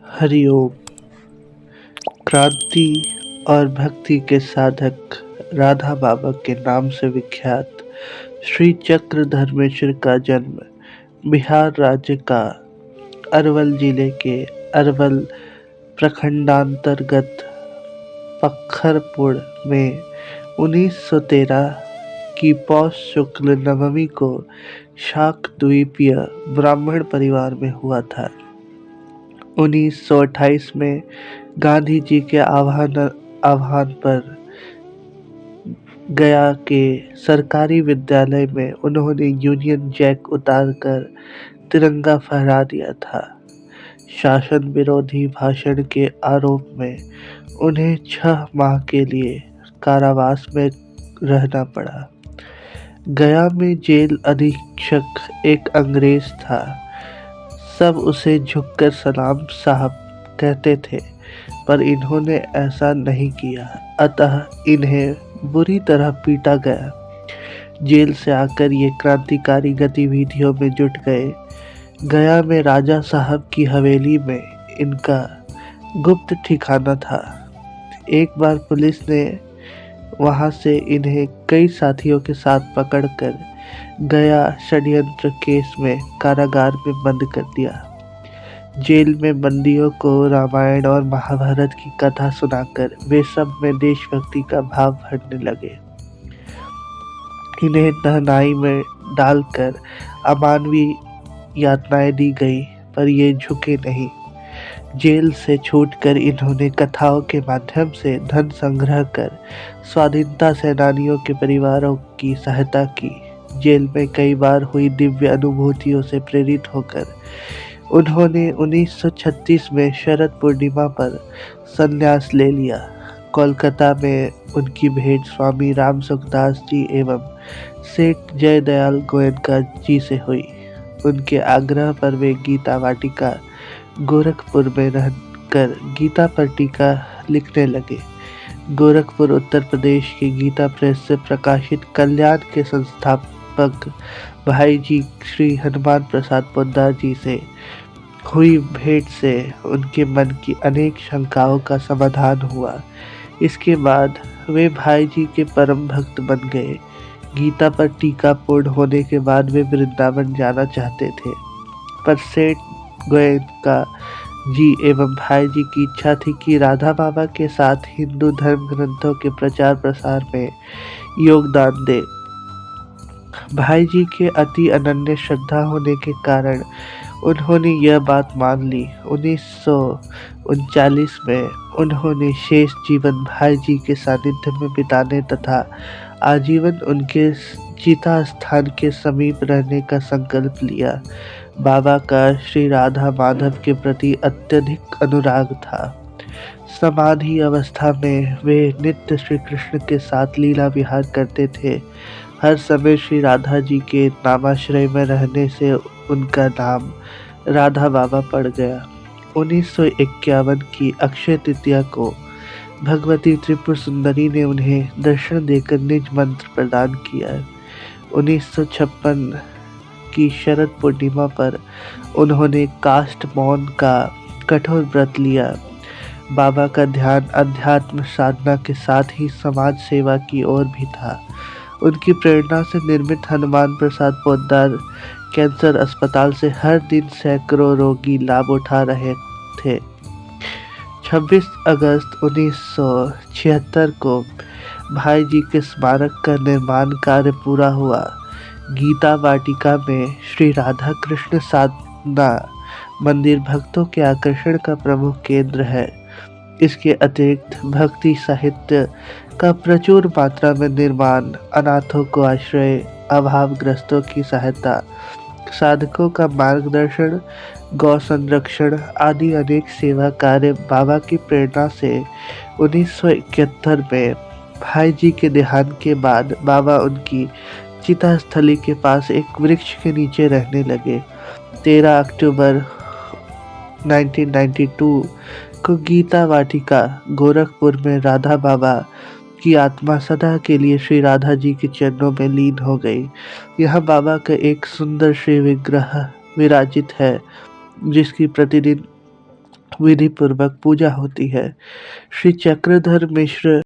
हरिओम। क्रांति और भक्ति के साधक राधा बाबा के नाम से विख्यात श्री चक्रधर्मेश्वर का जन्म बिहार राज्य का अरवल जिले के अरवल प्रखंडांतर्गत पक्खरपुर में 1913 की पौष शुक्ल नवमी को शाकद्वीपीय ब्राह्मण परिवार में हुआ था। 1928 में गांधी जी के आह्वान पर गया के सरकारी विद्यालय में उन्होंने यूनियन जैक उतारकर तिरंगा फहरा दिया था। शासन विरोधी भाषण के आरोप में उन्हें 6 माह के लिए कारावास में रहना पड़ा। गया में जेल अधीक्षक एक अंग्रेज था। सब उसे झुककर सलाम साहब कहते थे, पर इन्होंने ऐसा नहीं किया, अतः इन्हें बुरी तरह पीटा गया। जेल से आकर ये क्रांतिकारी गतिविधियों में जुट गए। गया में राजा साहब की हवेली में इनका गुप्त ठिकाना था। एक बार पुलिस ने वहां से इन्हें कई साथियों के साथ पकड़कर गया षड्यंत्र केस में कारागार में बंद कर दिया। जेल में बंदियों को रामायण और महाभारत की कथा सुनाकर वे सब में देशभक्ति का भाव भरने लगे। इन्हें तहनाई में डालकर अमानवीय यातनाएं दी गई, पर ये झुके नहीं। जेल से छूटकर इन्होंने कथाओं के माध्यम से धन संग्रह कर स्वाधीनता सेनानियों के परिवारों की सहायता की। जेल में कई बार हुई दिव्य अनुभूतियों से प्रेरित होकर उन्होंने 1936 में शरद पूर्णिमा पर संन्यास ले लिया। कोलकाता में उनकी भेंट स्वामी राम सुखदास जी एवं सेठ जयदयाल गोयनका जी से हुई। उनके आग्रह पर वे गीता वाटिका गोरखपुर में रहकर गीता पर टीका लिखने लगे। गोरखपुर उत्तर प्रदेश के गीता प्रेस से प्रकाशित कल्याण के संस्थापक भाई जी श्री हनुमान प्रसाद पोद्दार जी से हुई भेंट से उनके मन की अनेक शंकाओं का समाधान हुआ। इसके बाद वे भाई जी के परम भक्त बन गए। गीता पर टीका पूर्ण होने के बाद वे वृंदावन जाना चाहते थे, पर सेठ गोयनका जी एवं भाई जी की इच्छा थी कि राधा बाबा के साथ हिंदू धर्म ग्रंथों के प्रचार प्रसार में योगदान दे। भाई जी के अति अनन्य श्रद्धा होने के कारण उन्होंने यह बात मान ली। 1939 में उन्होंने शेष जीवन भाई जी के सानिध्य में बिताने तथा आजीवन उनके चिता स्थान के समीप रहने का संकल्प लिया। बाबा का श्री राधा माधव के प्रति अत्यधिक अनुराग था। समाधि अवस्था में वे नित्य श्री कृष्ण के साथ लीला विहार करते थे। हर समय श्री राधा जी के नामाश्रय में रहने से उनका नाम राधा बाबा पड़ गया। 1951 की अक्षय तृतीया को भगवती त्रिपुर सुंदरी ने उन्हें दर्शन देकर निज मंत्र प्रदान किया। 1956 की शरद पूर्णिमा पर उन्होंने काष्ठ मौन का कठोर व्रत लिया। बाबा का ध्यान अध्यात्म साधना के साथ ही समाज सेवा की ओर भी था। उनकी प्रेरणा से निर्मित हनुमान प्रसाद पोद्दार कैंसर अस्पताल से हर दिन सैकड़ों रोगी लाभ उठा रहे थे। 26 अगस्त 1976 को भाई जी के स्मारक का निर्माण कार्य पूरा हुआ। गीता वाटिका में श्री राधा कृष्ण साधना मंदिर भक्तों के आकर्षण का प्रमुख केंद्र है। इसके अतिरिक्त भक्ति साहित्य का प्रचुर मात्रा में निर्माण, अनाथों को आश्रय, अभावग्रस्तों की सहायता, साधकों का मार्गदर्शन, गौ संरक्षण आदि अनेक सेवा कार्य बाबा की प्रेरणा से 1971 में भाई जी के देहांत के बाद बाबा उनकी चिता स्थली के पास एक वृक्ष के नीचे रहने लगे। 13 अक्टूबर 1992 को गीता वाटिका गोरखपुर में राधा बाबा की आत्मा सदा के लिए श्री राधा जी के चरणों में लीन हो गई। यहाँ बाबा का एक सुंदर श्री विग्रह विराजित है, जिसकी प्रतिदिन विधि पूर्वक पूजा होती है। श्री चक्रधर मिश्र